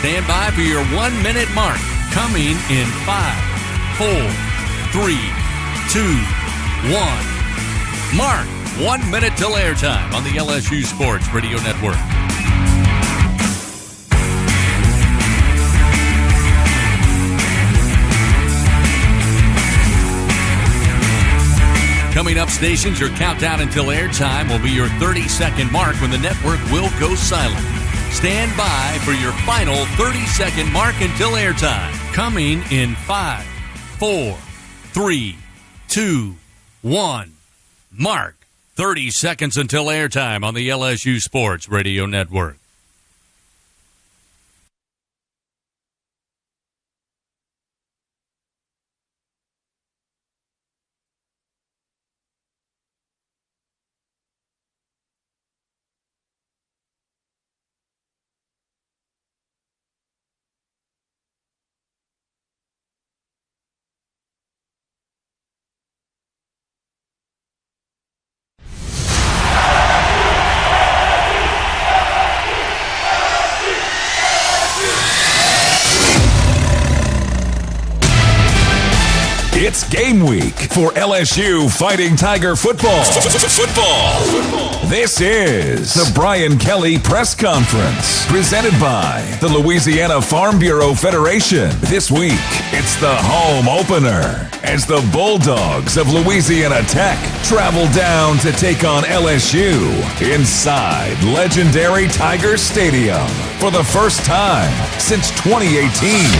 Stand by for your 1 minute mark. Coming in 5, 4, 3, 2, 1. Mark 1 minute till airtime on the LSU Sports Radio Network. Coming up, stations, your countdown until airtime will be your 30-second mark when the network will go silent. Stand by for your final 30-second mark until airtime. Coming in 5, 4, 3, 2, 1. Mark 30 seconds until airtime on the LSU Sports Radio Network. It's game week for LSU Fighting Tiger football. This is the Brian Kelly Press Conference, presented by the Louisiana Farm Bureau Federation. This week, it's the home opener as the Bulldogs of Louisiana Tech travel down to take on LSU inside legendary Tiger Stadium for the first time since 2018.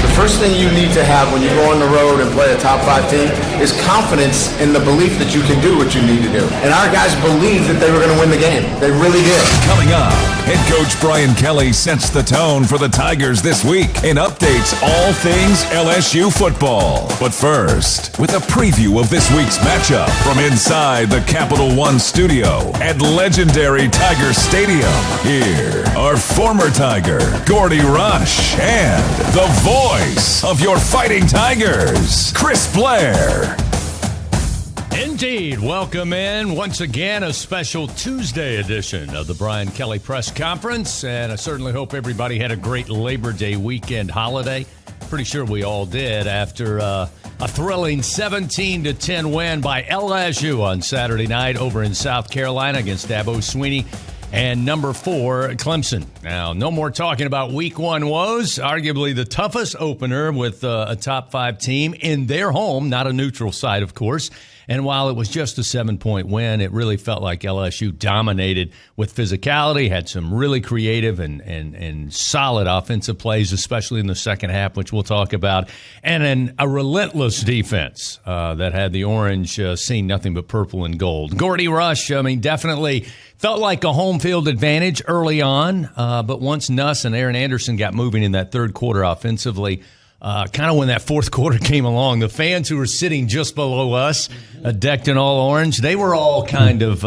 The first thing you need to have when you go on the road and play a top 5 team is confidence in the belief that you can do what you need to do. And our guys believed that they were going to win the game. They really did. Coming up, head coach Brian Kelly sets the tone for the Tigers this week and updates all things LSU football. But first, with a preview of this week's matchup from inside the Capital One studio at legendary Tiger Stadium, here are former Tiger Gordy Rush and the voice of your Fighting Tigers, Chris Blair. Indeed. Welcome in once again, a special Tuesday edition of the Brian Kelly Press Conference. And I certainly hope everybody had a great Labor Day weekend holiday. Pretty sure we all did after a thrilling 17-10 win by LSU on Saturday night over in South Carolina against Dabo Swinney and number 4, Clemson. Now, no more talking about week 1 woes. Arguably the toughest opener with a top 5 team in their home, not a neutral site, of course. And while it was just a 7-point win, it really felt like LSU dominated with physicality, had some really creative and solid offensive plays, especially in the second half, which we'll talk about, and then a relentless defense that had the orange seeing nothing but purple and gold. Gordy Rush, I mean, definitely felt like a home field advantage early on, but once Nuss and Aaron Anderson got moving in that third quarter offensively, kind of when that fourth quarter came along, the fans who were sitting just below us, decked in all orange, they were all kind of,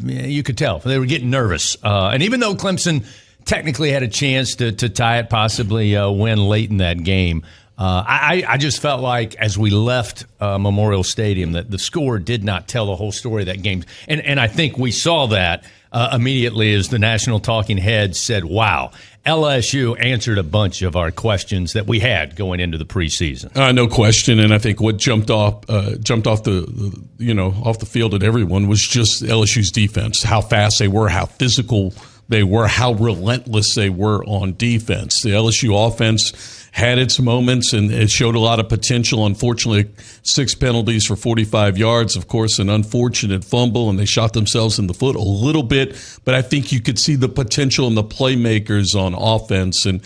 you could tell, they were getting nervous. And even though Clemson technically had a chance to tie it, possibly win late in that game, I just felt like as we left Memorial Stadium that the score did not tell the whole story of that game. And I think we saw that immediately as the national talking heads said, wow, LSU answered a bunch of our questions that we had going into the preseason. No question, and I think what jumped off the field at everyone was just LSU's defense, how fast they were, how physical they were, how relentless they were on defense. The LSU offense had its moments, and it showed a lot of potential. Unfortunately, 6 penalties for 45 yards, of course, an unfortunate fumble, and they shot themselves in the foot a little bit. But I think you could see the potential in the playmakers on offense. And,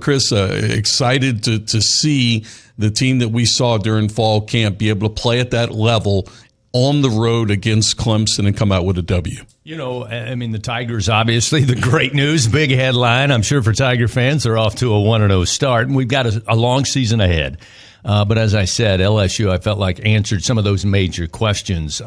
Chris, excited to see the team that we saw during fall camp be able to play at that level on the road against Clemson and come out with a W. I mean, the Tigers, obviously, the great news, big headline. I'm sure for Tiger fans, they're off to a 1-0 start, and we've got a long season ahead. But as I said, LSU, I felt like answered some of those major questions.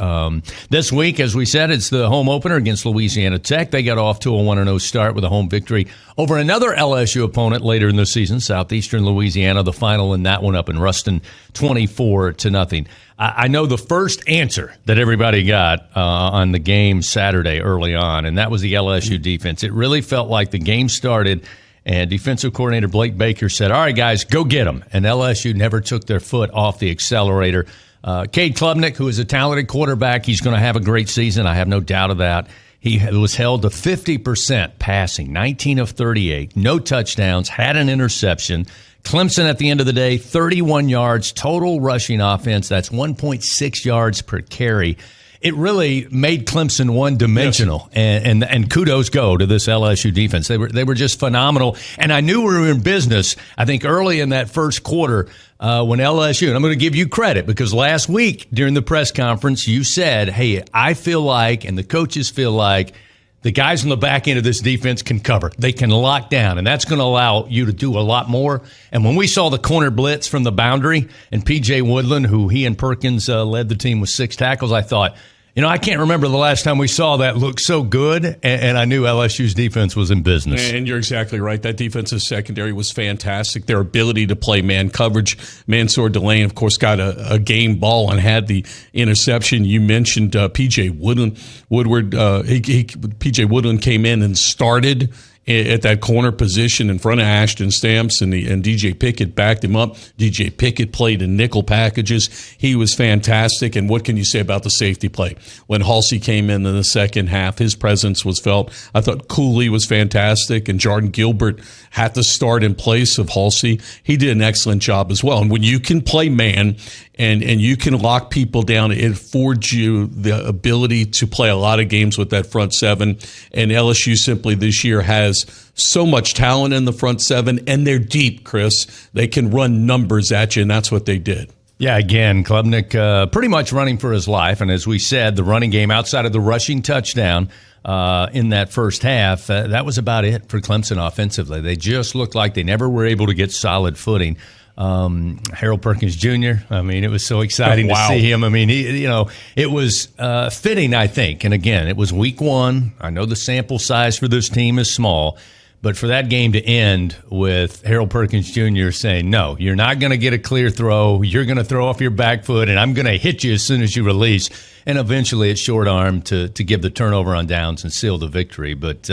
This week, as we said, it's the home opener against Louisiana Tech. They got off to a 1-0 start with a home victory over another LSU opponent later in the season, Southeastern Louisiana, the final in that one up in Ruston, 24-0. I know the first answer that everybody got on the game Saturday early on, and that was the LSU defense. It really felt like the game started And defensive coordinator Blake Baker said, all right, guys, go get them. And LSU never took their foot off the accelerator. Cade Klubnik, who is a talented quarterback, he's going to have a great season. I have no doubt of that. He was held to 50% passing, 19 of 38, no touchdowns, had an interception. Clemson at the end of the day, 31 yards, total rushing offense. That's 1.6 yards per carry. It really made Clemson one-dimensional, yes. and kudos go to this LSU defense. They were just phenomenal, and I knew we were in business. I think early in that first quarter when LSU, and I'm going to give you credit because last week during the press conference you said, hey, I feel like, and the coaches feel like, the guys on the back end of this defense can cover. They can lock down, and that's going to allow you to do a lot more. And when we saw the corner blitz from the boundary and P.J. Woodland, who he and Perkins led the team with 6 tackles, I thought, I can't remember the last time we saw that look so good, and I knew LSU's defense was in business. And you're exactly right. That defensive secondary was fantastic. Their ability to play man coverage. Mansour Delane, of course, got a game ball and had the interception. You mentioned P.J. Woodland. P.J. Woodland came in and started at that corner position in front of Ashton Stamps, and DJ Pickett backed him up. DJ Pickett played in nickel packages. He was fantastic. And what can you say about the safety play? When Halsey came in the second half, his presence was felt. I thought Cooley was fantastic, and Jordan Gilbert had to start in place of Halsey. He did an excellent job as well. And when you can play man and you can lock people down, it affords you the ability to play a lot of games with that front seven. And LSU simply this year has so much talent in the front seven, and they're deep, Chris. They can run numbers at you, and that's what they did. Yeah, again, Klubnik pretty much running for his life. And as we said, the running game outside of the rushing touchdown in that first half, that was about it for Clemson offensively. They just looked like they never were able to get solid footing. Harold Perkins Jr., it was so exciting to see him. It was fitting, I think. And again, it was week 1. I know the sample size for this team is small, but for that game to end with Harold Perkins Jr. saying, no, you're not going to get a clear throw. You're going to throw off your back foot, and I'm going to hit you as soon as you release. And eventually it's short arm to give the turnover on downs and seal the victory. But,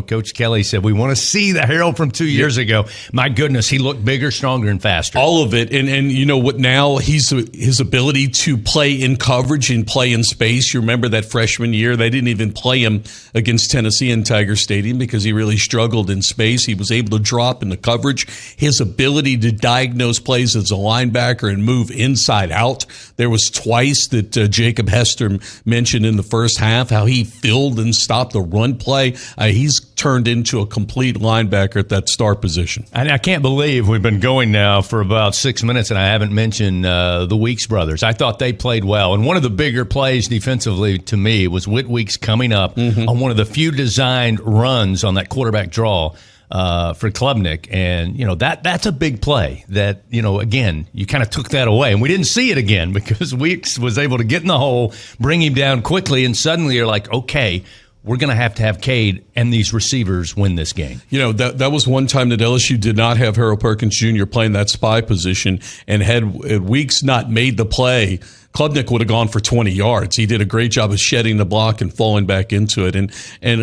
Coach Kelly said, we want to see the Harold from 2 years ago. My goodness, he looked bigger, stronger, and faster. All of it. And you know what, now his ability to play in coverage and play in space. You remember that freshman year, they didn't even play him against Tennessee in Tiger Stadium because he really struggled in space. He was able to drop in the coverage. His ability to diagnose plays as a linebacker and move inside out. There was twice that Jacob Hester mentioned in the first half how he filled and stopped the run play. He's turned into a complete linebacker at that star position. And I can't believe we've been going now for about 6 minutes and I haven't mentioned the Weeks brothers. I thought they played well. And one of the bigger plays defensively to me was Whit Weeks coming up on one of the few designed runs on that quarterback draw for Klubnik. And, that's a big play that, again, you kind of took that away. And we didn't see it again because Weeks was able to get in the hole, bring him down quickly, and suddenly you're like, okay, we're going to have Cade and these receivers win this game. That was one time that LSU did not have Harold Perkins Jr. playing that spy position, and had Weeks not made the play, Klubnik would have gone for 20 yards. He did a great job of shedding the block and falling back into it. And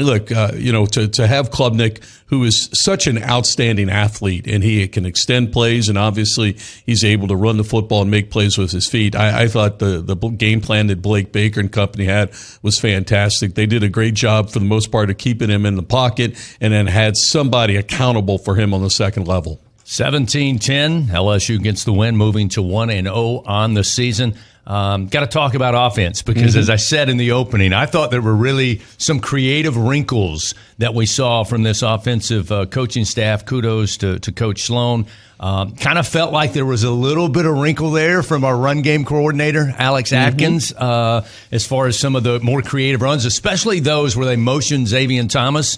look, to have Klubnik, who is such an outstanding athlete, and he can extend plays, and obviously he's able to run the football and make plays with his feet. I thought the game plan that Blake Baker and company had was fantastic. They did a great job for the most part of keeping him in the pocket, and then had somebody accountable for him on the second level. 17-10, LSU gets the win, moving to 1-0 on the season. Got to talk about offense because, as I said in the opening, I thought there were really some creative wrinkles that we saw from this offensive coaching staff. Kudos to Coach Sloan. Kind of felt like there was a little bit of wrinkle there from our run game coordinator, Alex Atkins, as far as some of the more creative runs, especially those where they motioned Xavier Thomas.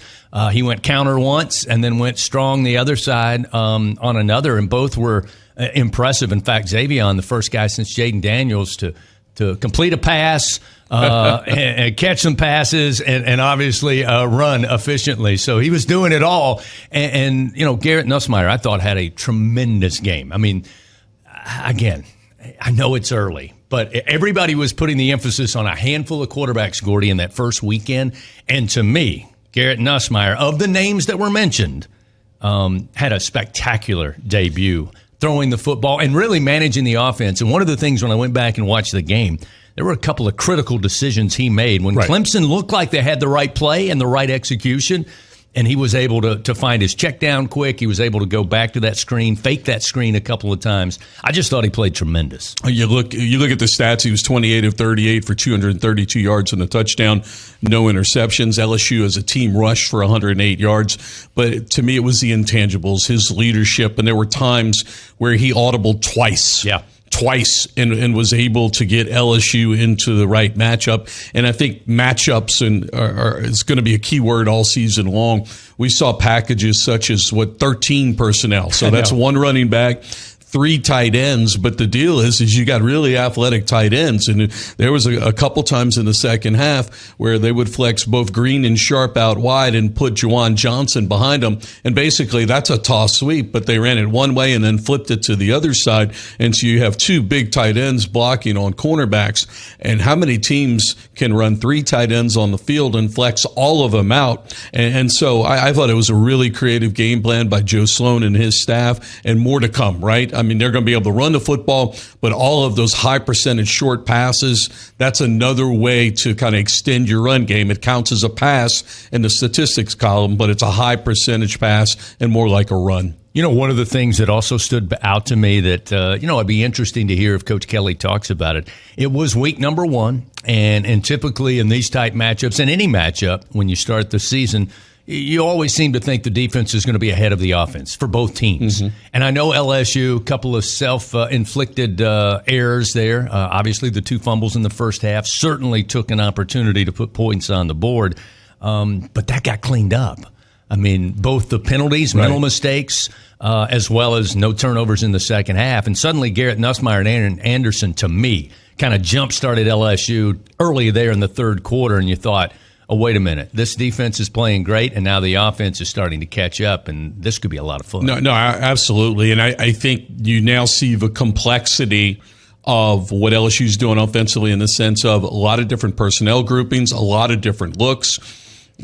He went counter once and then went strong the other side on another, and both were impressive. In fact, Xavier, the first guy since Jaden Daniels to complete a pass, and catch some passes, and obviously run efficiently. So he was doing it all. And Garrett Nussmeier, I thought, had a tremendous game. Again, I know it's early, but everybody was putting the emphasis on a handful of quarterbacks, Gordy, in that first weekend. And to me, Garrett Nussmeier, of the names that were mentioned, had a spectacular debut, throwing the football and really managing the offense. And one of the things when I went back and watched the game, there were a couple of critical decisions he made when Clemson looked like they had the right play and the right execution. And he was able to find his check down quick. He was able to go back to that screen, fake that screen a couple of times. I just thought he played tremendous. You look at the stats. He was 28 of 38 for 232 yards and a touchdown, no interceptions. LSU as a team rushed for 108 yards. But to me, it was the intangibles, his leadership. And there were times where he audibled twice. Yeah. Twice and was able to get LSU into the right matchup. And I think matchups is going to be a key word all season long. We saw packages such as 13 personnel. So that's one running back, 3 tight ends. But the deal is you got really athletic tight ends. And there was a couple times in the second half where they would flex both Green and Sharp out wide and put Juwan Johnson behind them. And basically that's a toss sweep, but they ran it one way and then flipped it to the other side. And so you have 2 big tight ends blocking on cornerbacks. And how many teams can run 3 tight ends on the field and flex all of them out? And so I thought it was a really creative game plan by Joe Sloan and his staff, and more to come, right? I mean, they're going to be able to run the football, but all of those high percentage short passes, that's another way to kind of extend your run game. It counts as a pass in the statistics column, but it's a high percentage pass and more like a run. You know, one of the things that also stood out to me that, it'd be interesting to hear if Coach Kelly talks about it. It was week number 1, and typically in these type matchups, in any matchup, when you start the season, you always seem to think the defense is going to be ahead of the offense for both teams. Mm-hmm. And I know LSU, a couple of self-inflicted errors there. Obviously, the 2 fumbles in the first half certainly took an opportunity to put points on the board. But that got cleaned up. I mean, both the penalties, mental mistakes, as well as no turnovers in the second half. And suddenly Garrett Nussmeier and Aaron Anderson, to me, kind of jump-started LSU early there in the third quarter, and you thought, oh, wait a minute, this defense is playing great, and now the offense is starting to catch up, and this could be a lot of fun. No, absolutely. And I think you now see the complexity of what LSU's doing offensively in the sense of a lot of different personnel groupings, a lot of different looks.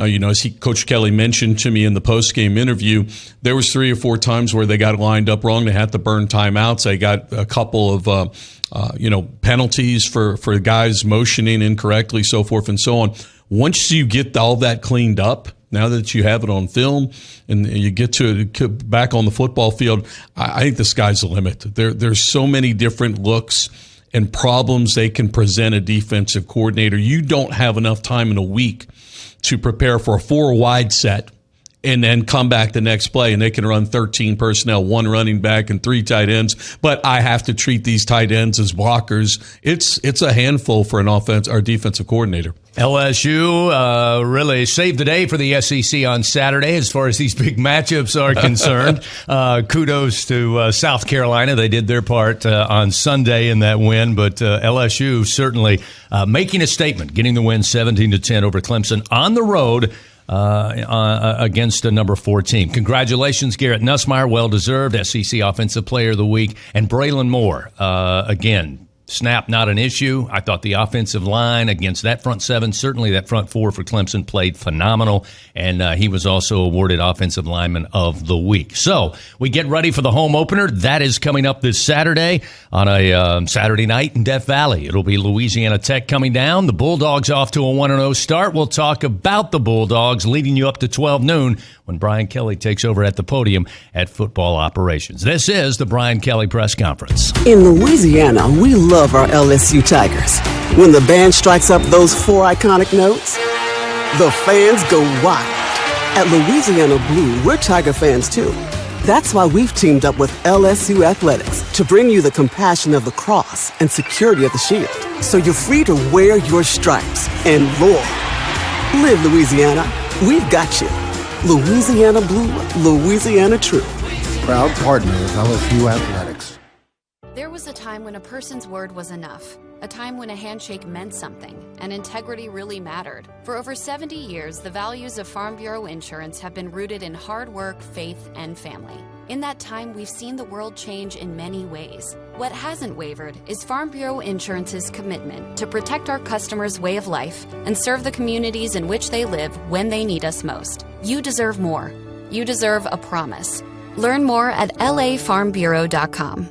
As Coach Kelly mentioned to me in the post-game interview, there was 3 or 4 times where they got lined up wrong. They had to burn timeouts. They got a couple of, penalties for guys motioning incorrectly, so forth and so on. Once you get all that cleaned up, now that you have it on film and you get to back on the football field, I think the sky's the limit. There's so many different looks and problems they can present a defensive coordinator. You don't have enough time in a week to prepare for a 4 wide set and then come back the next play, and they can run 13 personnel, 1 running back and 3 tight ends. But I have to treat these tight ends as blockers. It's a handful for an offense or defensive coordinator. LSU really saved the day for the SEC on Saturday as far as these big matchups are concerned. Kudos to South Carolina. They did their part on Sunday in that win, but LSU certainly making a statement, getting the win 17-10 over Clemson on the road against a number 4 team. Congratulations, Garrett Nussmeier, well-deserved SEC Offensive Player of the Week, and Braylon Moore, again, snap not an issue. I thought the offensive line against that front 7, certainly that front 4 for Clemson, played phenomenal, and he was also awarded Offensive Lineman of the Week. So we get ready for the home opener. That is coming up this Saturday on a Saturday night in Death Valley. It'll be Louisiana Tech coming down. The Bulldogs off to a 1-0 start. We'll talk about the Bulldogs leading you up to 12 noon when Brian Kelly takes over at the podium at Football Operations. This is the Brian Kelly Press Conference. In Louisiana, we love our LSU Tigers. When the band strikes up those 4 iconic notes, the fans go wild. At Louisiana Blue, we're Tiger fans too. That's why we've teamed up with LSU Athletics to bring you the compassion of the cross and security of the shield, so you're free to wear your stripes and roar. Live Louisiana. We've got you. Louisiana Blue, Louisiana True. Proud partner of LSU Athletics. There was a time when a person's word was enough, a time when a handshake meant something, and integrity really mattered. For over 70 years, the values of Farm Bureau Insurance have been rooted in hard work, faith, and family. In that time, we've seen the world change in many ways. What hasn't wavered is Farm Bureau Insurance's commitment to protect our customers' way of life and serve the communities in which they live when they need us most. You deserve more. You deserve a promise. Learn more at lafarmbureau.com.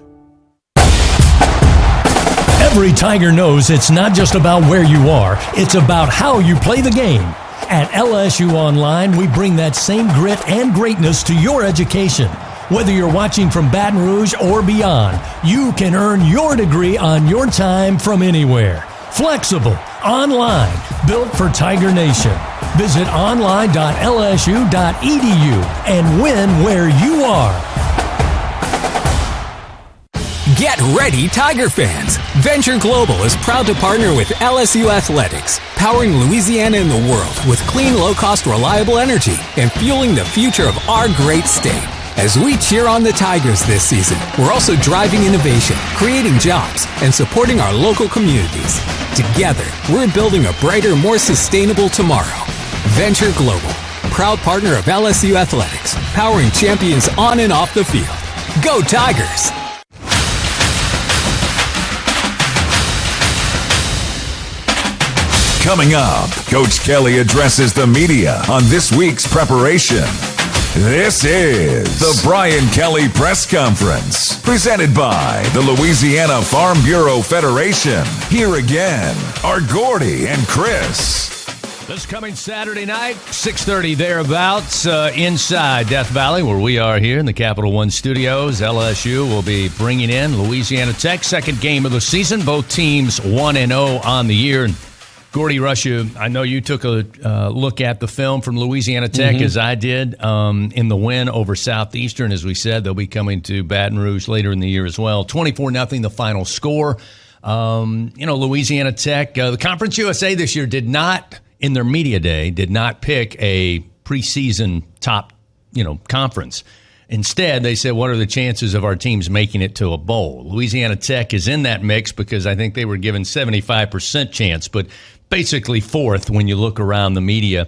Every Tiger knows it's not just about where you are, it's about how you play the game. At LSU Online, we bring that same grit and greatness to your education. Whether you're watching from Baton Rouge or beyond, you can earn your degree on your time from anywhere. Flexible, online, built for Tiger Nation. Visit online.lsu.edu and win where you are. Get ready, Tiger fans! Venture Global is proud to partner with LSU Athletics, powering Louisiana and the world with clean, low-cost, reliable energy and fueling the future of our great state. As we cheer on the Tigers this season, we're also driving innovation, creating jobs, and supporting our local communities. Together, we're building a brighter, more sustainable tomorrow. Venture Global, proud partner of LSU Athletics, powering champions on and off the field. Go Tigers! Coming up, Coach Kelly addresses the media on this week's preparation. This is the Brian Kelly Press Conference, presented by the Louisiana Farm Bureau Federation. Here again are Gordy and Chris. This coming Saturday night, 6:30 thereabouts, inside Death Valley, where we are here in the Capital One studios. LSU will be bringing in Louisiana Tech, second game of the season. Both teams 1-0 on the year. And Gordy Russia, I know you took a look at the film from Louisiana Tech, as I did, in the win over Southeastern. As we said, they'll be coming to Baton Rouge later in the year as well. 24-0 the final score. Louisiana Tech, the Conference USA this year did not, in their media day, did not pick a preseason top, conference. Instead, they said, what are the chances of our teams making it to a bowl? Louisiana Tech is in that mix because I think they were given 75% chance, but basically fourth when you look around the media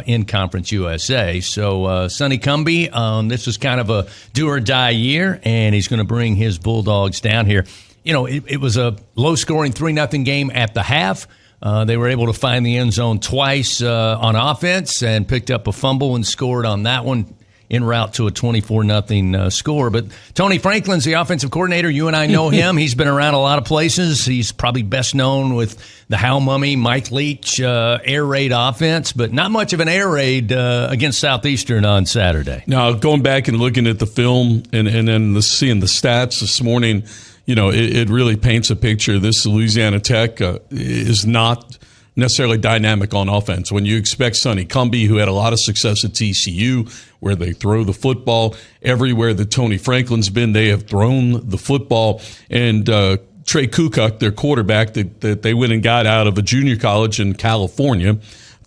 in Conference USA. So Sonny Cumbie, this is kind of a do-or-die year, and he's going to bring his Bulldogs down here. It was a low-scoring 3-0 game at the half. They were able to find the end zone twice on offense and picked up a fumble and scored on that one en route to a 24-0 score. But Tony Franklin's the offensive coordinator. You and I know him. He's been around a lot of places. He's probably best known with the Hal Mummy, Mike Leach air raid offense, but not much of an air raid against Southeastern on Saturday. Now, going back and looking at the film and then seeing the stats this morning, it really paints a picture. This Louisiana Tech is not necessarily dynamic on offense. When you expect Sonny Cumbie, who had a lot of success at TCU, where they throw the football, everywhere that Tony Franklin's been, they have thrown the football. And Trey Kukuk, their quarterback that they went and got out of a junior college in California,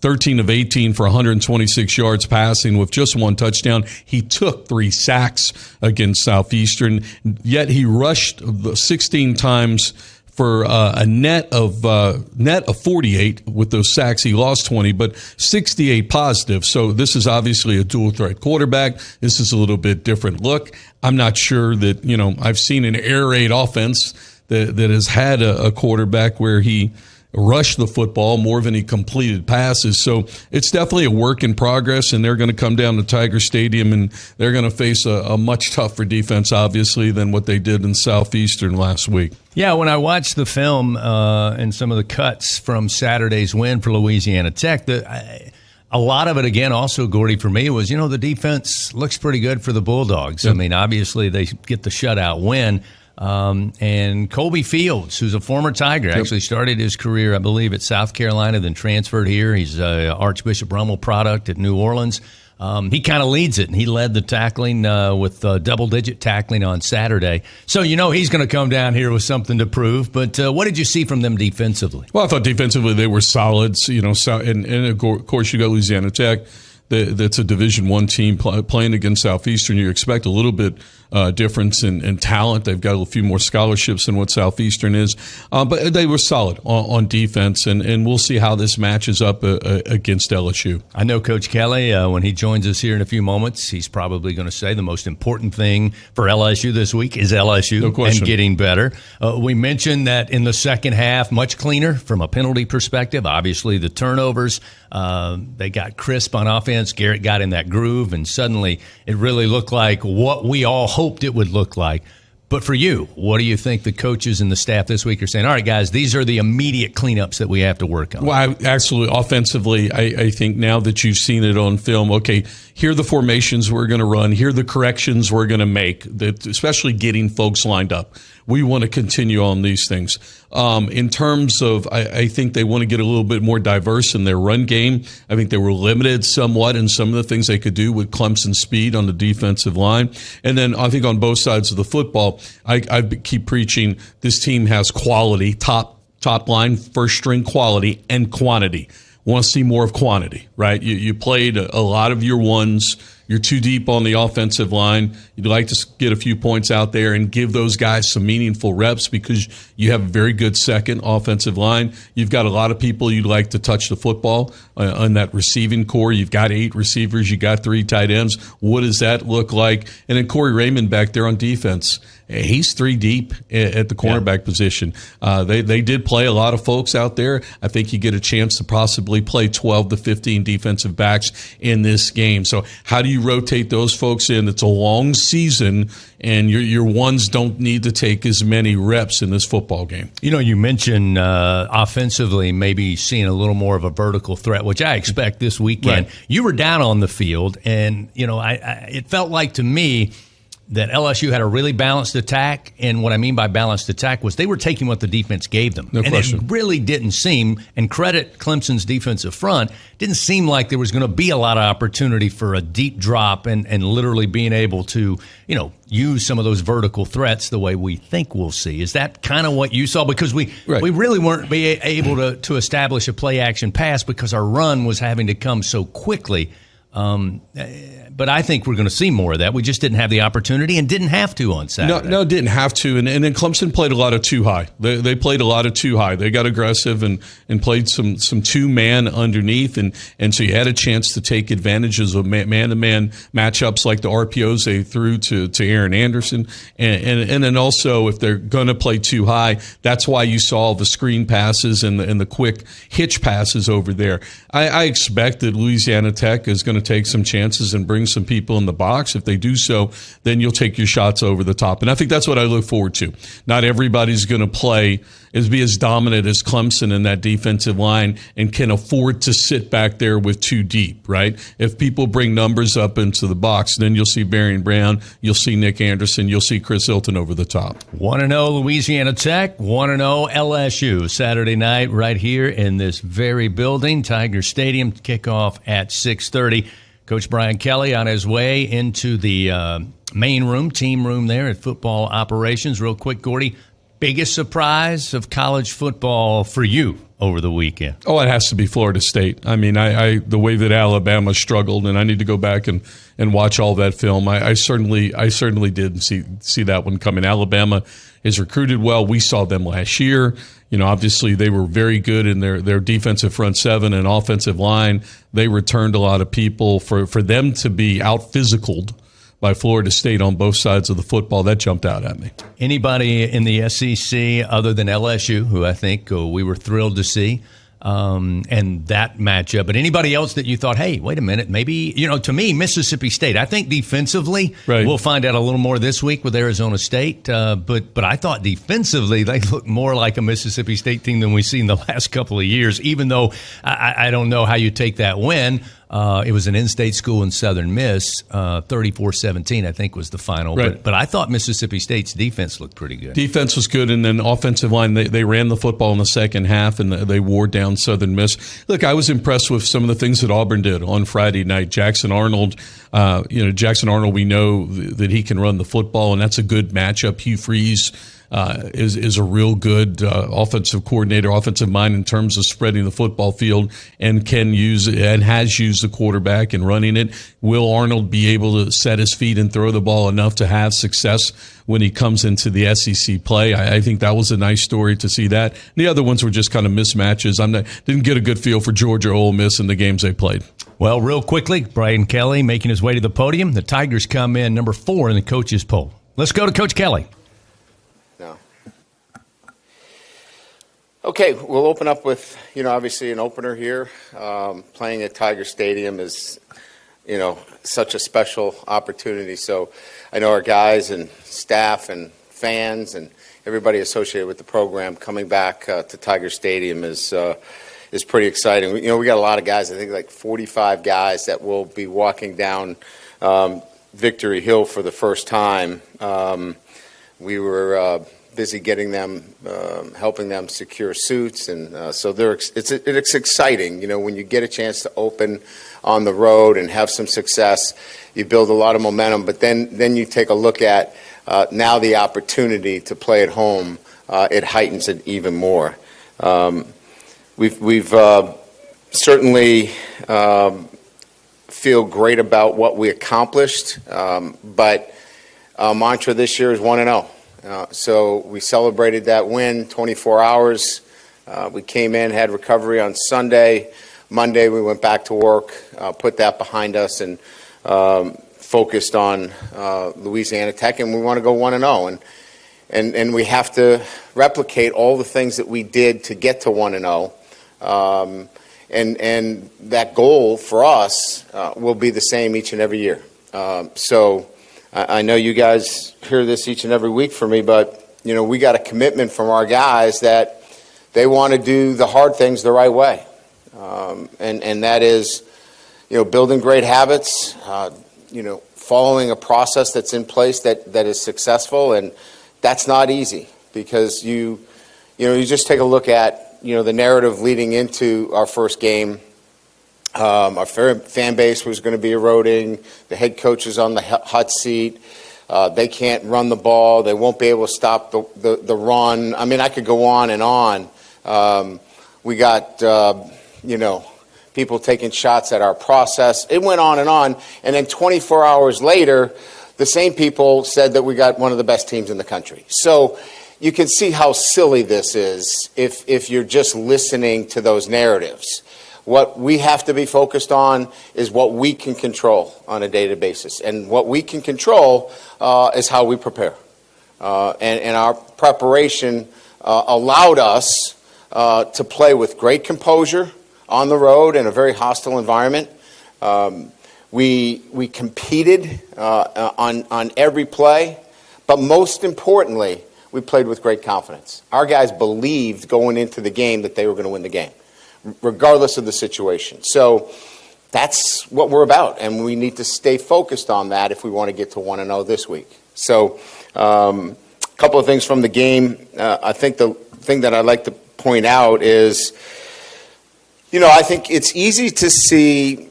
13 of 18 for 126 yards passing with just one touchdown. He took 3 sacks against Southeastern, yet he rushed 16 times for a net of 48 with those sacks. He lost 20, but 68 positive. So this is obviously a dual threat quarterback. This is a little bit different look. I'm not sure that, I've seen an air raid offense that has had a quarterback where he rushed the football more than he completed passes. So it's definitely a work in progress, and they're going to come down to Tiger Stadium, and they're going to face a much tougher defense, obviously, than what they did in Southeastern last week. Yeah, when I watched the film and some of the cuts from Saturday's win for Louisiana Tech, a lot of it, again, also, Gordy, for me, was, the defense looks pretty good for the Bulldogs. Yep. I mean, obviously, they get the shutout win. And Colby Fields, who's a former Tiger, actually started his career, I believe, at South Carolina, then transferred here. He's a Archbishop Rummel product at New Orleans. He kind of leads it, and he led the tackling with double-digit tackling on Saturday. So he's going to come down here with something to prove. But what did you see from them defensively? Well, I thought defensively they were solid. And of course you got Louisiana Tech. That's a Division I team playing against Southeastern. You expect a little bit difference in talent. They've got a few more scholarships than what Southeastern is. But they were solid on defense, and we'll see how this matches up against LSU. I know Coach Kelly, when he joins us here in a few moments, he's probably going to say the most important thing for LSU this week is LSU and getting better. We mentioned that in the second half, much cleaner from a penalty perspective. Obviously, the turnovers, they got crisp on offense. Garrett got in that groove, and suddenly it really looked like what we all hoped it would look like. But for you, what do you think the coaches and the staff this week are saying? All right, guys, these are the immediate cleanups that we have to work on. Well, absolutely. Offensively, I think now that you've seen it on film, okay, here are the formations we're going to run. Here are the corrections we're going to make, that, especially getting folks lined up. We want to continue on these things. In terms of, I think they want to get a little bit more diverse in their run game. I think they were limited somewhat in some of the things they could do with Clemson's speed on the defensive line. And then I think on both sides of the football, I keep preaching this team has quality, top line, first string quality, and quantity. Want to see more of quantity, right? You played a lot of your ones. You're too deep on the offensive line. You'd like to get a few points out there and give those guys some meaningful reps because you have a very good second offensive line. You've got a lot of people you'd like to touch the football on that receiving core. You've got 8 receivers. You got 3 tight ends. What does that look like? And then Corey Raymond back there on defense. He's 3 deep at the cornerback position. They did play a lot of folks out there. I think you get a chance to possibly play 12 to 15 defensive backs in this game. So how do you rotate those folks in? It's a long season, and your ones don't need to take as many reps in this football game. You know, you mentioned offensively maybe seeing a little more of a vertical threat, which I expect this weekend. Right. You were down on the field, and, you know, it felt like to me that LSU had a really balanced attack, and what I mean by balanced attack was they were taking what the defense gave them. No question. It really didn't seem, and credit Clemson's defensive front, didn't seem like there was going to be a lot of opportunity for a deep drop and literally being able to, you know, use some of those vertical threats the way we think we'll see. Is that kind of what you saw? Because we really weren't able to establish a play-action pass because our run was having to come so quickly. But I think we're going to see more of that. We just didn't have the opportunity and didn't have to on Saturday. No, didn't have to. And then Clemson played a lot of too high. They played a lot of too high. They got aggressive and played some two-man underneath. And so you had a chance to take advantages of man-to-man matchups like the RPOs they threw to Aaron Anderson. And then also, if they're going to play too high, that's why you saw the screen passes and the quick hitch passes over there. I expect that Louisiana Tech is going to take some chances and bring some people in the box. If they do so, then you'll take your shots over the top. And I think that's what I look forward to. Not everybody's going to be as dominant as Clemson in that defensive line and can afford to sit back there with too deep, right? If people bring numbers up into the box, then you'll see Barian Brown, you'll see Nick Anderson, you'll see Chris Hilton over the top. 1-0 Louisiana Tech, 1-0 LSU. Saturday night right here in this very building, Tiger Stadium, kickoff at 6:30. Coach Brian Kelly on his way into the main room, team room there at football operations. Real quick, Gordy, biggest surprise of college football for you over the weekend? Oh, it has to be Florida State. I mean, the way that Alabama struggled, and I need to go back and watch all that film. I certainly did see that one coming. Alabama is recruited well. We saw them last year. You know, obviously they were very good in their defensive front seven and offensive line. They returned a lot of people. For them to be out-physicaled by Florida State on both sides of the football, that jumped out at me. Anybody in the SEC other than LSU, who I think we were thrilled to see, and that matchup. But anybody else that you thought, hey, wait a minute, maybe, you know, to me, Mississippi State, I think defensively, we'll find out a little more this week with Arizona State. But I thought defensively, they looked more like a Mississippi State team than we've seen the last couple of years, even though I don't know how you take that win. It was an in-state school in Southern Miss, 34-17, I think was the final. Right. But I thought Mississippi State's defense looked pretty good. Defense was good, and then offensive line, they ran the football in the second half, and they wore down Southern Miss. Look, I was impressed with some of the things that Auburn did on Friday night. Jackson Arnold, we know that he can run the football, and that's a good matchup. Hugh Freeze is a real good offensive coordinator, offensive mind in terms of spreading the football field, and can use and has used the quarterback and running it. Will Arnold be able to set his feet and throw the ball enough to have success when he comes into the SEC play? I think that was a nice story to see that. The other ones were just kind of mismatches. Didn't get a good feel for Georgia or Ole Miss in the games they played. Well, real quickly, Brian Kelly making his way to the podium. The Tigers come in number 4 in the coaches poll. Let's go to Coach Kelly. No. Okay, we'll open up with, obviously an opener here. Playing at Tiger Stadium is, such a special opportunity. So I know our guys and staff and fans and everybody associated with the program coming back to Tiger Stadium is pretty exciting. We got a lot of guys, I think like 45 guys that will be walking down Victory Hill for the first time. We were busy getting them, helping them secure suits, and so it's exciting. When you get a chance to open on the road and have some success, you build a lot of momentum. But then you take a look at now the opportunity to play at home. It heightens it even more. We've certainly feel great about what we accomplished, but our mantra this year is 1-0. So we celebrated that win, 24 hours. We came in, had recovery on Sunday. Monday we went back to work, put that behind us, and focused on Louisiana Tech, and we want to go 1-0. And we have to replicate all the things that we did to get to 1-0. And that goal for us will be the same each and every year. So I know you guys hear this each and every week from me, but we got a commitment from our guys that they want to do the hard things the right way, and that is building great habits, following a process that's in place that is successful, and that's not easy because you just take a look at the narrative leading into our first game. Our fan base was going to be eroding. The head coach is on the hot seat. They can't run the ball. They won't be able to stop the run. I mean, I could go on and on. We got, people taking shots at our process. It went on. And then 24 hours later, the same people said that we got one of the best teams in the country. So you can see how silly this is if you're just listening to those narratives. What we have to be focused on is what we can control on a day-to-day basis. And what we can control is how we prepare. And our preparation allowed us to play with great composure on the road in a very hostile environment. We competed on every play, but most importantly, we played with great confidence. Our guys believed going into the game that they were going to win the game, regardless of the situation. So that's what we're about, and we need to stay focused on that if we want to get to 1-0 this week. So a couple of things from the game. I think the thing that I'd like to point out is, I think it's easy to see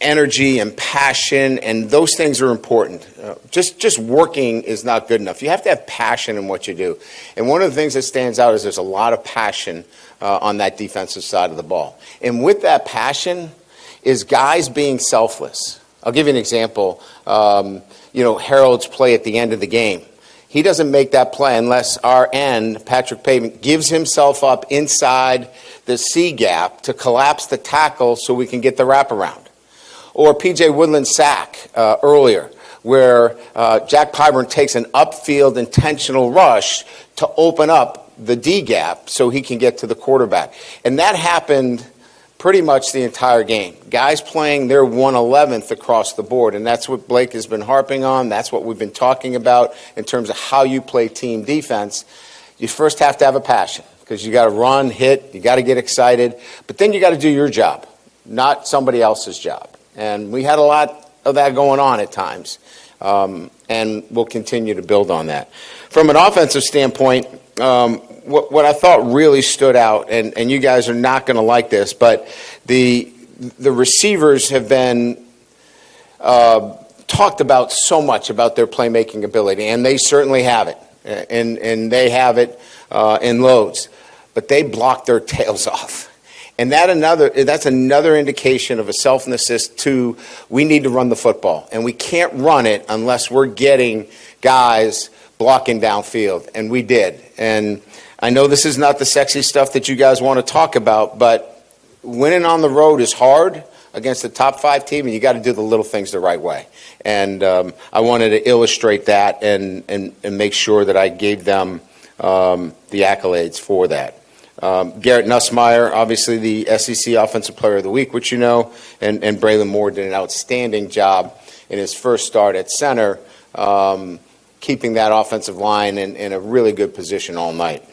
energy and passion, and those things are important. Just working is not good enough. You have to have passion in what you do. And one of the things that stands out is there's a lot of passion on that defensive side of the ball. And with that passion is guys being selfless. I'll give you an example. Harold's play at the end of the game. He doesn't make that play unless our end, Patrick Pavement, gives himself up inside the C gap to collapse the tackle so we can get the wraparound. Or P.J. Woodland's sack earlier, where Jack Pyburn takes an upfield intentional rush to open up the D gap so he can get to the quarterback. And that happened pretty much the entire game. Guys playing their 1/11th across the board, and that's what Blake has been harping on. That's what we've been talking about in terms of how you play team defense. You first have to have a passion because you got to run, hit, you got to get excited, but then you got to do your job, not somebody else's job. And we had a lot of that going on at times, and we'll continue to build on that. From an offensive standpoint, what I thought really stood out, and you guys are not going to like this, but the receivers have been talked about so much about their playmaking ability, and they certainly have it. and they have it in loads. But they block their tails off. And that's another indication of a self-assist to we need to run the football. And we can't run it unless we're getting guys blocking downfield. And we did. And I know this is not the sexy stuff that you guys want to talk about, but winning on the road is hard against the top 5 team, and you got to do the little things the right way. And I wanted to illustrate that and make sure that I gave them the accolades for that. Garrett Nussmeier, obviously the SEC Offensive Player of the Week, which you know, and Braylon Moore did an outstanding job in his first start at center, keeping that offensive line in a really good position all night.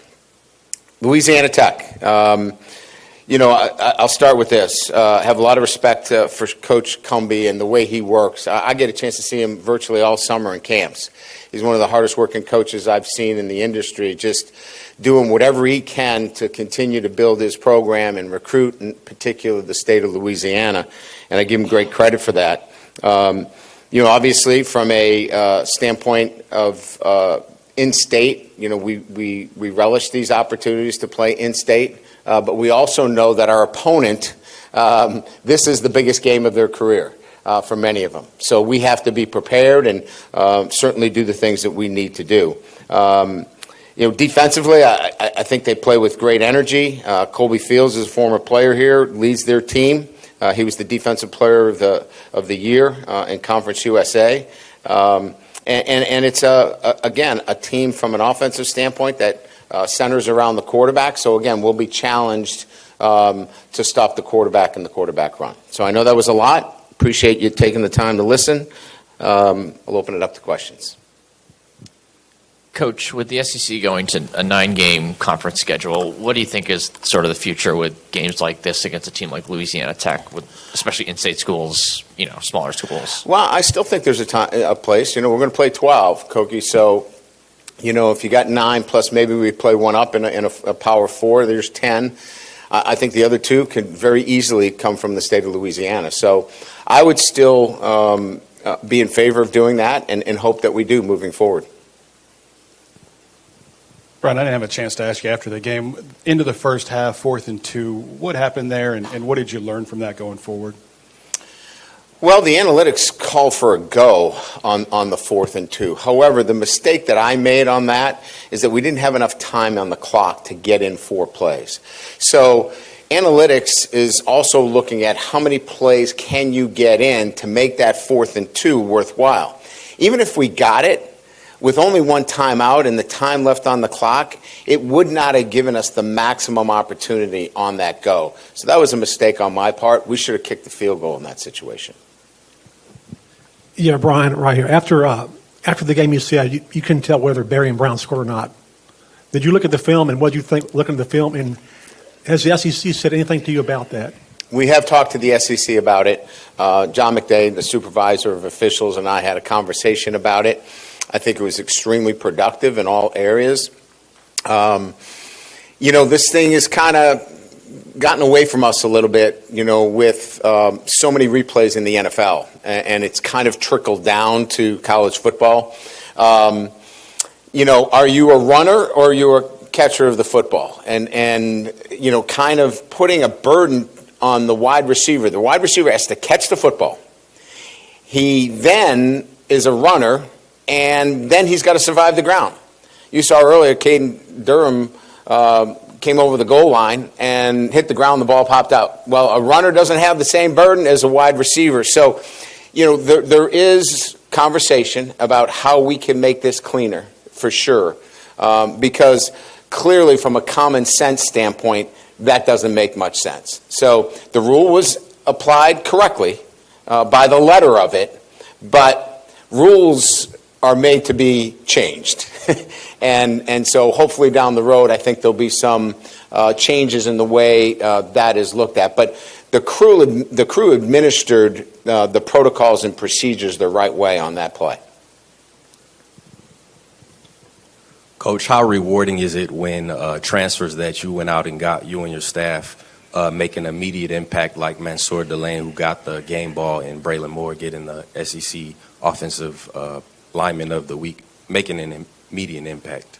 Louisiana Tech. I'll start with this. Have a lot of respect for Coach Cumbie and the way he works. I get a chance to see him virtually all summer in camps. He's one of the hardest working coaches I've seen in the industry, just doing whatever he can to continue to build his program and recruit, in particular, the state of Louisiana. And I give him great credit for that. Obviously, from a standpoint of in-state, we relish these opportunities to play in-state. But we also know that our opponent, this is the biggest game of their career for many of them. So we have to be prepared and certainly do the things that we need to do. Defensively, I think they play with great energy. Colby Fields is a former player here, leads their team. He was the Defensive Player of the Year in Conference USA. And it's, again, a team from an offensive standpoint that centers around the quarterback. So, again, we'll be challenged to stop the quarterback and the quarterback run. So I know that was a lot. Appreciate you taking the time to listen. I'll open it up to questions. Coach, with the SEC going to a 9-game conference schedule, what do you think is sort of the future with games like this against a team like Louisiana Tech, with especially in-state schools, smaller schools? Well, I still think there's a place. We're going to play 12, Koki, so if you got 9 plus maybe we play one up in a Power 4, there's 10. I think the other 2 could very easily come from the state of Louisiana. So I would still be in favor of doing that and hope that we do moving forward. Brian, I didn't have a chance to ask you after the game. Into the first half, 4th and 2, what happened there and what did you learn from that going forward? Well, the analytics call for a go on the 4th and 2. However, the mistake that I made on that is that we didn't have enough time on the clock to get in 4 plays. So analytics is also looking at how many plays can you get in to make that 4th and 2 worthwhile. Even if we got it with only 1 timeout and the time left on the clock, it would not have given us the maximum opportunity on that go. So that was a mistake on my part. We should have kicked the field goal in that situation. Yeah, Brian, right here. After the game, you said you couldn't tell whether Barry and Brown scored or not. Did you look at the film, and what did you think looking at the film? And has the SEC said anything to you about that? We have talked to the SEC about it. John McDade, the supervisor of officials, and I had a conversation about it. I think it was extremely productive in all areas. This thing has kind of gotten away from us a little bit, with so many replays in the NFL, and it's kind of trickled down to college football. Are you a runner or are you a catcher of the football? And kind of putting a burden on the wide receiver. The wide receiver has to catch the football. He then is a runner, and then he's got to survive the ground. You saw earlier, Caden Durham came over the goal line and hit the ground, the ball popped out. Well, a runner doesn't have the same burden as a wide receiver. So, there is conversation about how we can make this cleaner, for sure, because clearly from a common sense standpoint, that doesn't make much sense. So the rule was applied correctly by the letter of it, but rules are made to be changed. and so hopefully down the road, I think there'll be some changes in the way that is looked at. But the crew administered the protocols and procedures the right way on that play. Coach, how rewarding is it when transfers that you went out and got, you and your staff, make an immediate impact, like Mansour Delane, who got the game ball, and Braylon Moore getting the SEC Offensive Lineman of the Week, making an immediate impact.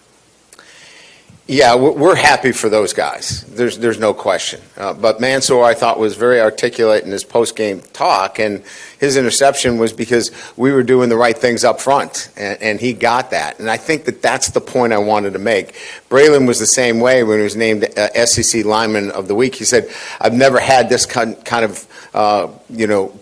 Yeah, we're happy for those guys. There's no question. But Mansour, I thought, was very articulate in his post-game talk, and his interception was because we were doing the right things up front, and he got that. And I think that that's the point I wanted to make. Braylon was the same way when he was named SEC Lineman of the Week. He said, I've never had this kind of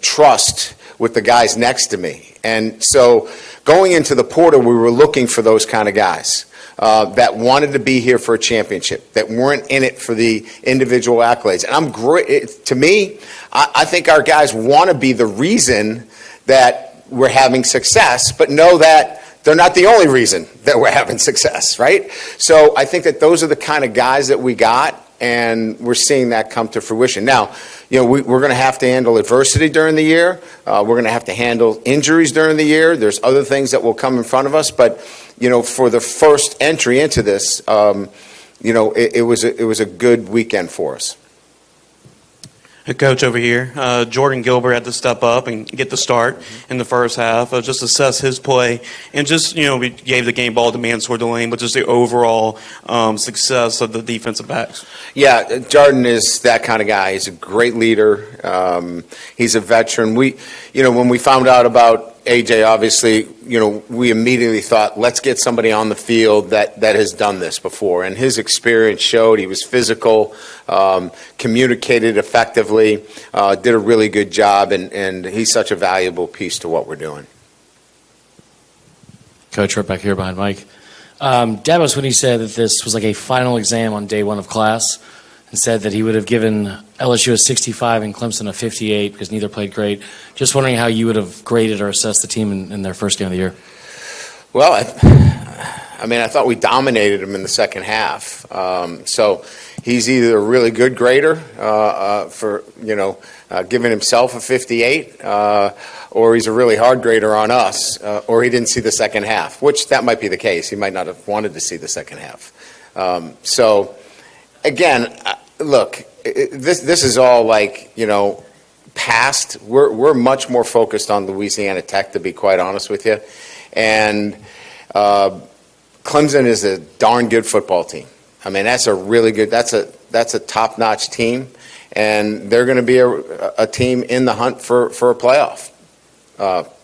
trust with the guys next to me. And so going into the portal, we were looking for those kind of guys. That wanted to be here for a championship, that weren't in it for the individual accolades. And I'm great. To me, I think our guys want to be the reason that we're having success, but know that they're not the only reason that we're having success, right? So I think that those are the kind of guys that we got, and we're seeing that come to fruition. Now, we're going to have to handle adversity during the year. We're going to have to handle injuries during the year. There's other things that will come in front of us, but for the first entry into this, it was a good weekend for us. Coach over here, Jordan Gilbert had to step up and get the start in the first half. Just assess his play, and just we gave the game ball to Mansour Delane, but just the overall success of the defensive backs. Yeah, Jordan is that kind of guy. He's a great leader. He's a veteran. When we found out about AJ, obviously, we immediately thought, let's get somebody on the field that has done this before. And his experience showed he was physical, communicated effectively, did a really good job, and he's such a valuable piece to what we're doing. Coach, right back here behind Mike. Dabos, when he said that this was like a final exam on day one of class, and said that he would have given LSU a 65 and Clemson a 58 because neither played great. Just wondering how you would have graded or assessed the team in their first game of the year. Well, I thought we dominated him in the second half. So he's either a really good grader for giving himself a 58, or he's a really hard grader on us, or he didn't see the second half, which that might be the case. He might not have wanted to see the second half. Again, look, this is all past. We're much more focused on Louisiana Tech, to be quite honest with you. And Clemson is a darn good football team. That's a really good. That's a top-notch team, and they're going to be a team in the hunt for a playoff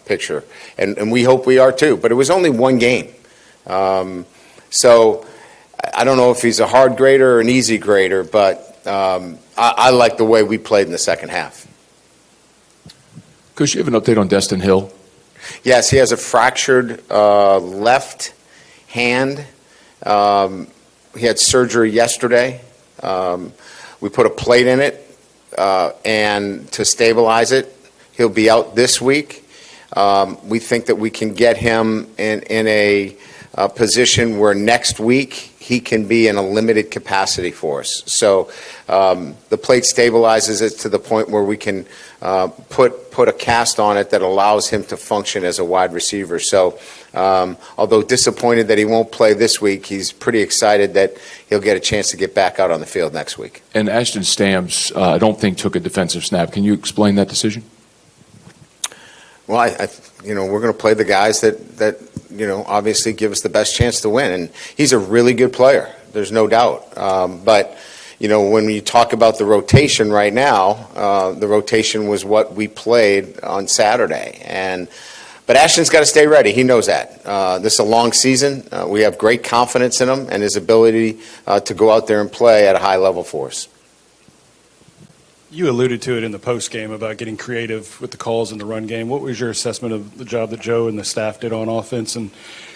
picture, and we hope we are too. But it was only one game, so. I don't know if he's a hard grader or an easy grader, but I like the way we played in the second half. Coach, you have an update on Destin Hill? Yes, he has a fractured left hand. He had surgery yesterday. We put a plate in it and to stabilize it. He'll be out this week. We think that we can get him in a position where next week he can be in a limited capacity for us. So the plate stabilizes it to the point where we can put a cast on it that allows him to function as a wide receiver. So although disappointed that he won't play this week, he's pretty excited that he'll get a chance to get back out on the field next week. And Ashton Stamps, I don't think, took a defensive snap. Can you explain that decision? Well, we're going to play the guys that obviously give us the best chance to win, and he's a really good player. There's no doubt. But when you talk about the rotation right now, the rotation was what we played on Saturday, but Ashton's got to stay ready. He knows that. This is a long season. We have great confidence in him and his ability to go out there and play at a high level for us. You alluded to it in the post game about getting creative with the calls in the run game. What was your assessment of the job that Joe and the staff did on offense and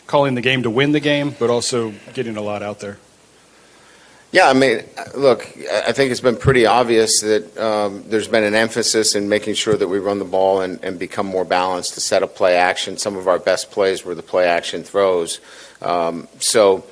calling the game to win the game, but also getting a lot out there? Yeah, look, I think it's been pretty obvious that there's been an emphasis in making sure that we run the ball and become more balanced to set up play action. Some of our best plays were the play action throws. So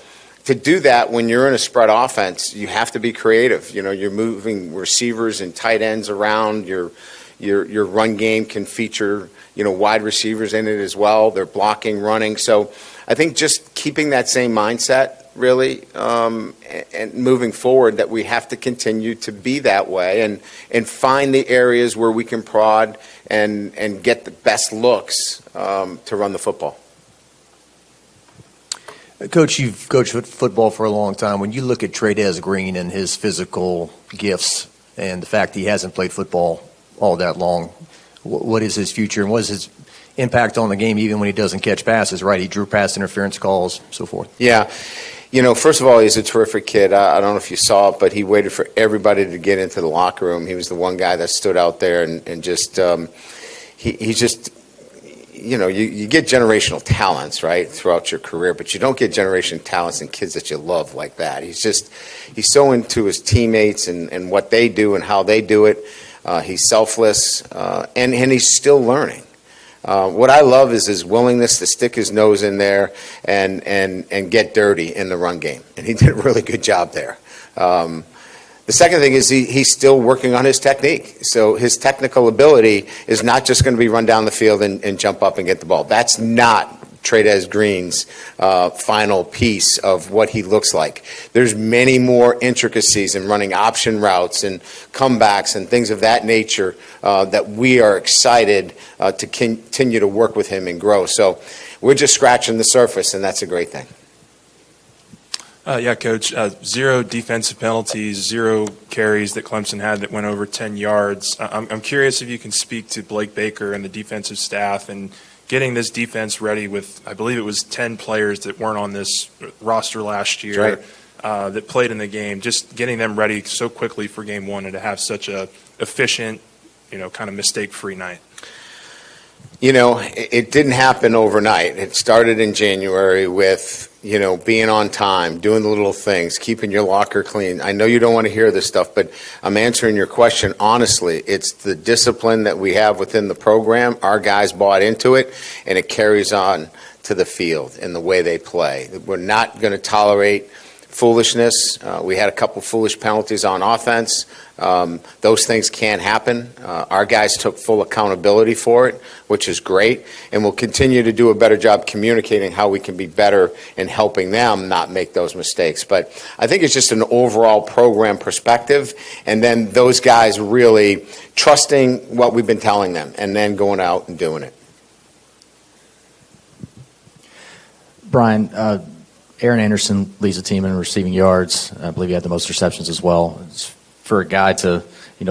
to do that when you're in a spread offense, you have to be creative. You're moving receivers and tight ends around. Your run game can feature wide receivers in it as well. They're blocking, running. So I think just keeping that same mindset really and moving forward, that we have to continue to be that way and find the areas where we can prod and get the best looks to run the football. Coach, you've coached football for a long time. When you look at Trey'Dez Green and his physical gifts and the fact that he hasn't played football all that long, what is his future and what is his impact on the game even when he doesn't catch passes, right? He drew pass interference calls, so forth. Yeah. First of all, he's a terrific kid. I don't know if you saw it, but he waited for everybody to get into the locker room. He was the one guy that stood out there and just he's just, you get generational talents, right, throughout your career, but you don't get generational talents in kids that you love like that. He's so into his teammates and what they do and how they do it. He's selfless, and he's still learning. What I love is his willingness to stick his nose in there and get dirty in the run game, and he did a really good job there. The second thing is he's still working on his technique. So his technical ability is not just going to be run down the field and jump up and get the ball. That's not Trey'Dez Green's final piece of what he looks like. There's many more intricacies in running option routes and comebacks and things of that nature that we are excited to continue to work with him and grow. So we're just scratching the surface, and that's a great thing. Yeah, Coach. 0 defensive penalties, 0 carries that Clemson had that went over 10 yards. I'm curious if you can speak to Blake Baker and the defensive staff and getting this defense ready with, I believe it was 10 players that weren't on this roster last year that played in the game, just getting them ready so quickly for game one and to have such a efficient, kind of mistake-free night. It didn't happen overnight. It started in January with, being on time, doing the little things, keeping your locker clean. I know you don't want to hear this stuff, but I'm answering your question honestly. It's the discipline that we have within the program. Our guys bought into it, and it carries on to the field in the way they play. We're not going to tolerate foolishness. We had a couple foolish penalties on offense. Those things can't happen. Our guys took full accountability for it, which is great, and we'll continue to do a better job communicating how we can be better in helping them not make those mistakes. But I think it's just an overall program perspective, and then those guys really trusting what we've been telling them and then going out and doing it. Brian, Aaron Anderson leads the team in receiving yards. I believe he had the most receptions as well. It's for a guy to,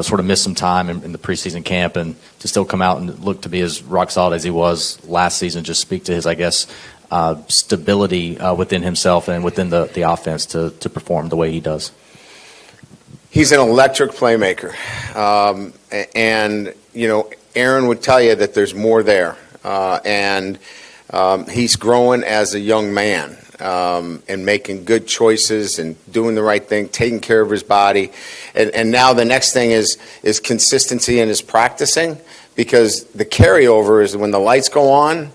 sort of miss some time in the preseason camp and to still come out and look to be as rock solid as he was last season, just speak to his, stability within himself and within the offense to perform the way he does. He's an electric playmaker. And Aaron would tell you that there's more there. And he's growing as a young man. And making good choices and doing the right thing, taking care of his body. And now the next thing is consistency in his practicing, because the carryover is when the lights go on,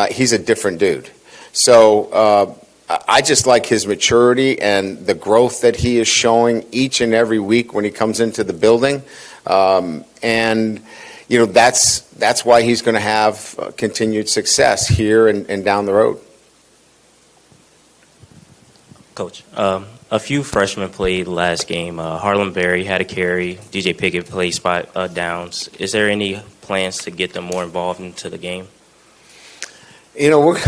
he's a different dude. So I just like his maturity and the growth that he is showing each and every week when he comes into the building. And that's why he's going to have continued success here and down the road. Coach, a few freshmen played last game. Harlem Berry had a carry. DJ Pickett played spot downs. Is there any plans to get them more involved into the game? We're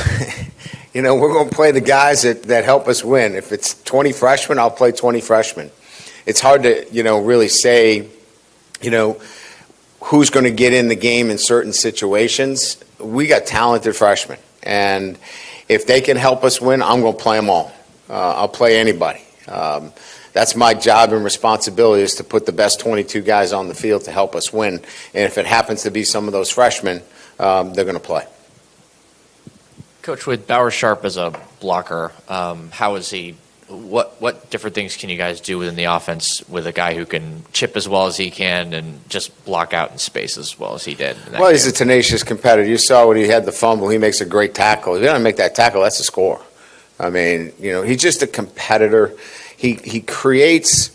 going to play the guys that help us win. If it's 20 freshmen, I'll play 20 freshmen. It's hard to really say who's going to get in the game in certain situations. We got talented freshmen, and if they can help us win, I'm going to play them all. I'll play anybody. That's my job and responsibility, is to put the best 22 guys on the field to help us win. And if it happens to be some of those freshmen, they're going to play. Coach, with Bauer Sharp as a blocker, how is he? What different things can you guys do within the offense with a guy who can chip as well as he can and just block out in space as well as he did? Well, he's a tenacious competitor. You saw when he had the fumble, he makes a great tackle. If he doesn't make that tackle, that's a score. I mean, he's just a competitor. He creates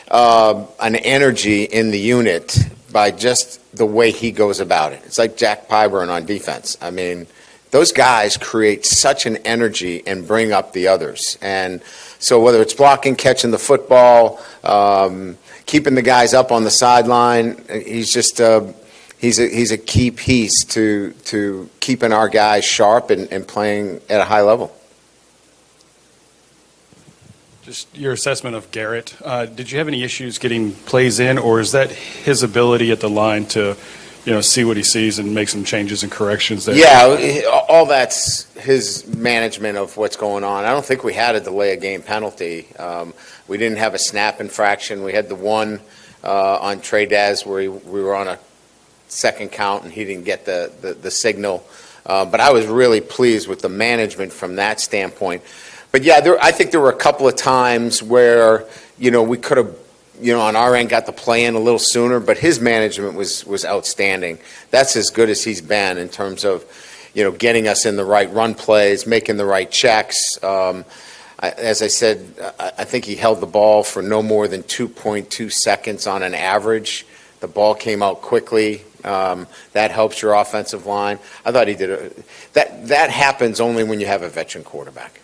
an energy in the unit by just the way he goes about it. It's like Jack Pyburn on defense. I mean, those guys create such an energy and bring up the others. And so whether it's blocking, catching the football, keeping the guys up on the sideline, he's just he's a key piece to keeping our guys sharp and playing at a high level. Just your assessment of Garrett. Did you have any issues getting plays in, or is that his ability at the line to, see what he sees and make some changes and corrections there? Yeah, all that's his management of what's going on. I don't think we had a delay of game penalty. We didn't have a snap infraction. We had the one on Trey Daz where we were on a second count and he didn't get the signal. But I was really pleased with the management from that standpoint. But yeah, I think there were a couple of times where, we could have, on our end got the play in a little sooner, but his management was outstanding. That's as good as he's been in terms of, getting us in the right run plays, making the right checks. As I said, I think he held the ball for no more than 2.2 seconds on an average. The ball came out quickly. That helps your offensive line. I thought he did that happens only when you have a veteran quarterback.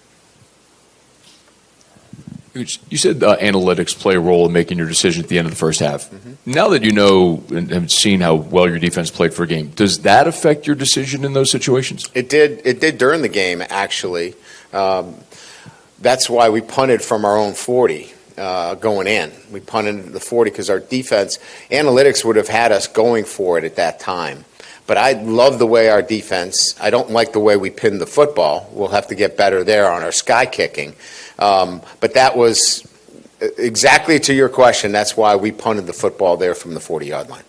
You said analytics play a role in making your decision at the end of the first half. Mm-hmm. Now that you know and have seen how well your defense played for a game, does that affect your decision in those situations? It did. It did during the game, actually. That's why we punted from our own 40 going in. We punted the 40 because our defense analytics would have had us going for it at that time. But I love the way our defense. I don't like the way we pinned the football. We'll have to get better there on our sky kicking. But that was exactly to your question. That's why we punted the football there from the 40-yard line.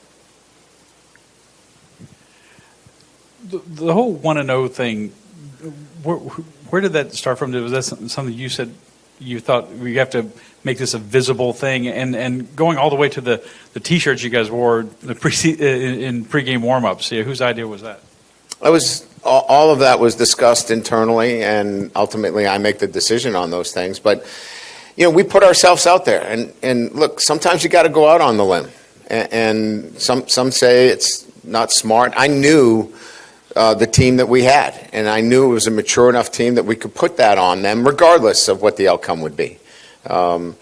The whole 1-0 thing, where did that start from? Was that something you said you thought we have to make this a visible thing? And going all the way to the T-shirts you guys wore in pregame warm-ups, whose idea was that? All of that was discussed internally, and ultimately I make the decision on those things. But, we put ourselves out there. And look, sometimes you got to go out on the limb. And some say it's not smart. I knew the team that we had, and I knew it was a mature enough team that we could put that on them regardless of what the outcome would be. And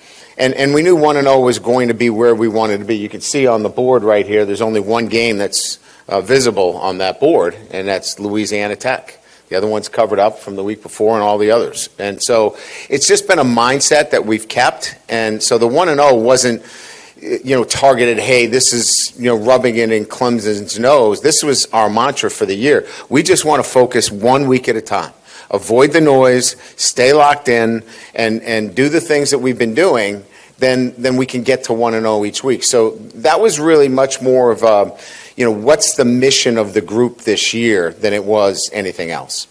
we knew 1-0 was going to be where we wanted to be. You can see on the board right here, there's only one game that's visible on that board, and that's Louisiana Tech. The other one's covered up from the week before and all the others. And so it's just been a mindset that we've kept. And so the 1-0 wasn't, targeted, hey, this is, rubbing it in Clemson's nose. This was our mantra for the year. We just want to focus 1 week at a time. Avoid the noise, stay locked in, and do the things that we've been doing. Then we can get to 1-0 each week. So that was really much more of a, what's the mission of the group this year than it was anything else.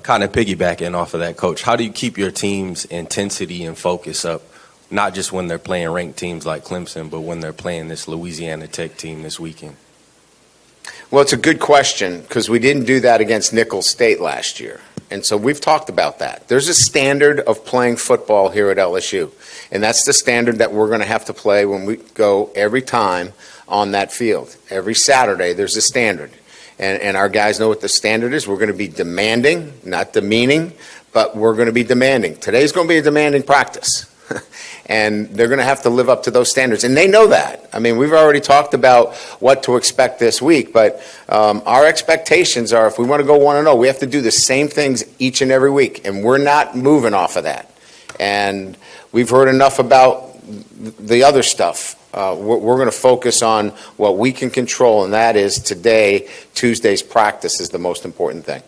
Kind of piggybacking off of that, Coach, how do you keep your team's intensity and focus up, not just when they're playing ranked teams like Clemson, but when they're playing this Louisiana Tech team this weekend? Well, it's a good question because we didn't do that against Nicholls State last year. And so we've talked about that. There's a standard of playing football here at LSU, and that's the standard that we're going to have to play when we go every time on that field. Every Saturday, there's a standard. And our guys know what the standard is. We're going to be demanding, not demeaning, but we're going to be demanding. Today's going to be a demanding practice. And they're going to have to live up to those standards. And they know that. I mean, we've already talked about what to expect this week, but our expectations are if we want to go 1-0, we have to do the same things each and every week. And we're not moving off of that. And we've heard enough about the other stuff. We're going to focus on what we can control, and that is today, Tuesday's practice is the most important thing.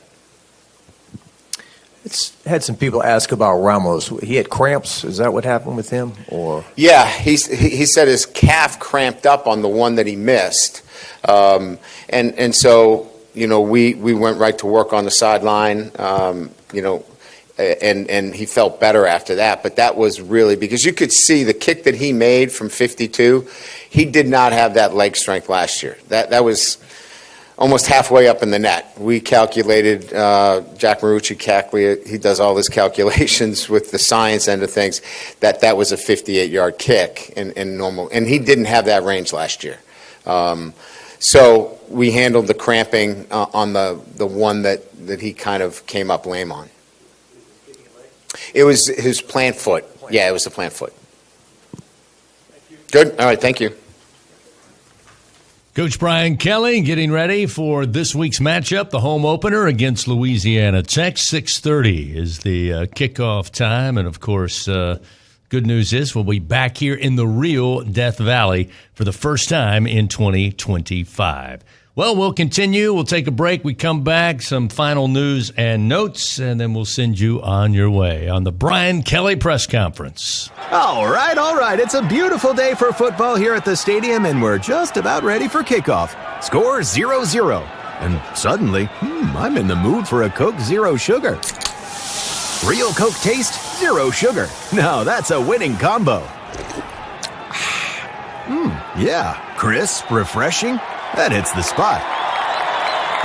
It's had some people ask about Ramos. He had cramps. Is that what happened with him? Or yeah, he said his calf cramped up on the one that he missed, and so we went right to work on the sideline. And he felt better after that. But that was really because you could see the kick that he made from 52. He did not have that leg strength last year. That was almost halfway up in the net. We calculated, Jack Marucci, he does all his calculations with the science end of things, that was a 58-yard kick in normal. And he didn't have that range last year. So we handled the cramping on the one that he kind of came up lame on. It was his plant foot. Yeah, it was the plant foot. Good. All right, thank you. Coach Brian Kelly getting ready for this week's matchup, the home opener against Louisiana Tech. 6:30 is the kickoff time. And, of course, good news is we'll be back here in the real Death Valley for the first time in 2025. Well, we'll continue. We'll take a break. We come back, some final news and notes, and then we'll send you on your way on the Brian Kelly Press Conference. All right. It's a beautiful day for football here at the stadium, and we're just about ready for kickoff. Score 0-0. And suddenly, I'm in the mood for a Coke Zero Sugar. Real Coke taste, zero sugar. Now that's a winning combo. Yeah, crisp, refreshing. That hits the spot.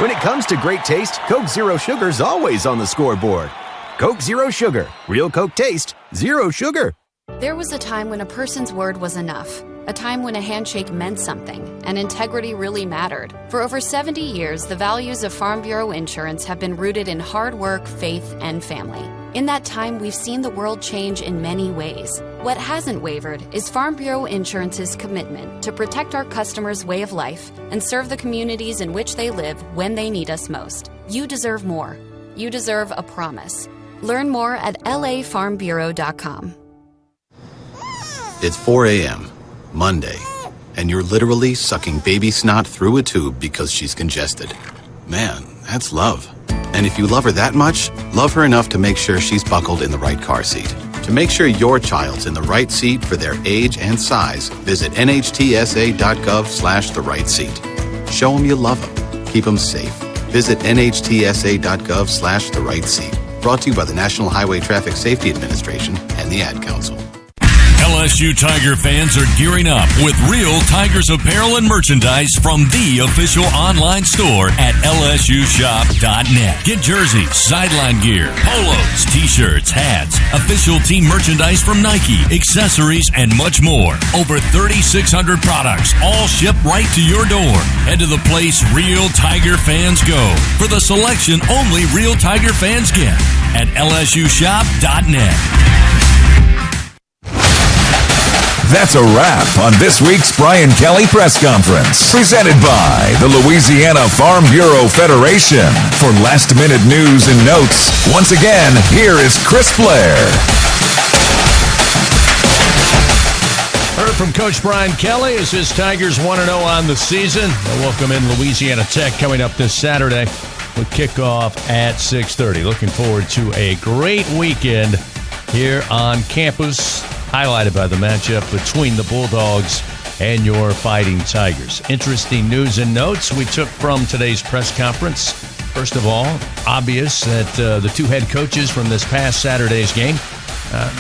When it comes to great taste, Coke Zero Sugar's always on the scoreboard. Coke Zero Sugar. Real Coke taste, zero sugar. There was a time when a person's word was enough. A time when a handshake meant something, and integrity really mattered. For over 70 years, the values of Farm Bureau Insurance have been rooted in hard work, faith, and family. In that time, we've seen the world change in many ways. What hasn't wavered is Farm Bureau Insurance's commitment to protect our customers' way of life and serve the communities in which they live when they need us most. You deserve more. You deserve a promise. Learn more at lafarmbureau.com. It's 4 a.m., Monday, and you're literally sucking baby snot through a tube because she's congested. Man, that's love. And if you love her that much, love her enough to make sure she's buckled in the right car seat. To make sure your child's in the right seat for their age and size, visit nhtsa.gov/the right seat. Show them you love them. Keep them safe. Visit nhtsa.gov/the right seat. Brought to you by the National Highway Traffic Safety Administration and the Ad Council. LSU Tiger fans are gearing up with real Tigers apparel and merchandise from the official online store at lsushop.net. Get jerseys, sideline gear, polos, t-shirts, hats, official team merchandise from Nike, accessories, and much more. Over 3,600 products, all shipped right to your door. Head to the place real Tiger fans go for the selection only real Tiger fans get at lsushop.net. That's a wrap on this week's Brian Kelly Press Conference, presented by the Louisiana Farm Bureau Federation. For last-minute news and notes, once again, here is Chris Blair. Heard from Coach Brian Kelly as his Tigers 1-0 on the season. They'll welcome in Louisiana Tech coming up this Saturday with kickoff at 6:30. Looking forward to a great weekend here on campus, highlighted by the matchup between the Bulldogs and your Fighting Tigers. Interesting news and notes we took from today's press conference. First of all, obvious that the two head coaches from this past Saturday's game,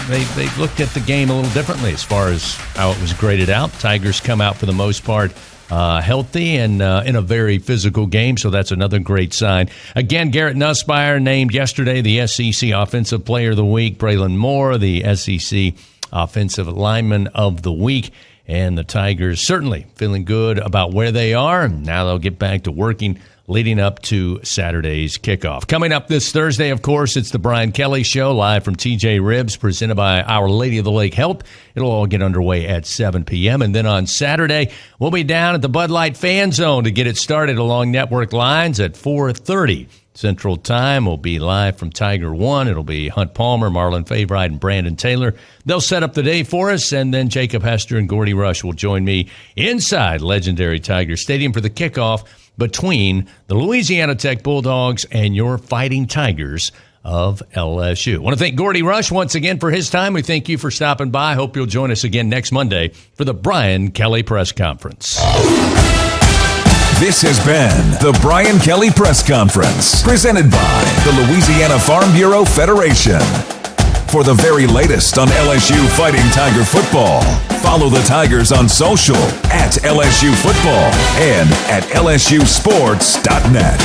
they looked at the game a little differently as far as how it was graded out. Tigers come out for the most part healthy and in a very physical game, so that's another great sign. Again, Garrett Nussmeier named yesterday the SEC Offensive Player of the Week. Braylon Moore, the SEC Offensive Lineman of the Week. And the Tigers certainly feeling good about where they are. Now they'll get back to working leading up to Saturday's kickoff. Coming up this Thursday, of course, it's the Brian Kelly Show, live from TJ Ribs, presented by Our Lady of the Lake Health. It'll all get underway at 7 p.m. And then on Saturday, we'll be down at the Bud Light Fan Zone to get it started along network lines at 4:30. Central Time. Will be live from Tiger One. It'll be Hunt Palmer, Marlon Favorite, and Brandon Taylor. They'll set up the day for us, and then Jacob Hester and Gordy Rush will join me inside legendary Tiger Stadium for the kickoff between the Louisiana Tech Bulldogs and your Fighting Tigers of LSU. I want to thank Gordy Rush once again for his time. We thank you for stopping by. Hope you'll join us again next Monday for the Brian Kelly Press Conference. This has been the Brian Kelly Press Conference, presented by the Louisiana Farm Bureau Federation. For the very latest on LSU Fighting Tiger football, follow the Tigers on social at LSU Football and at lsusports.net.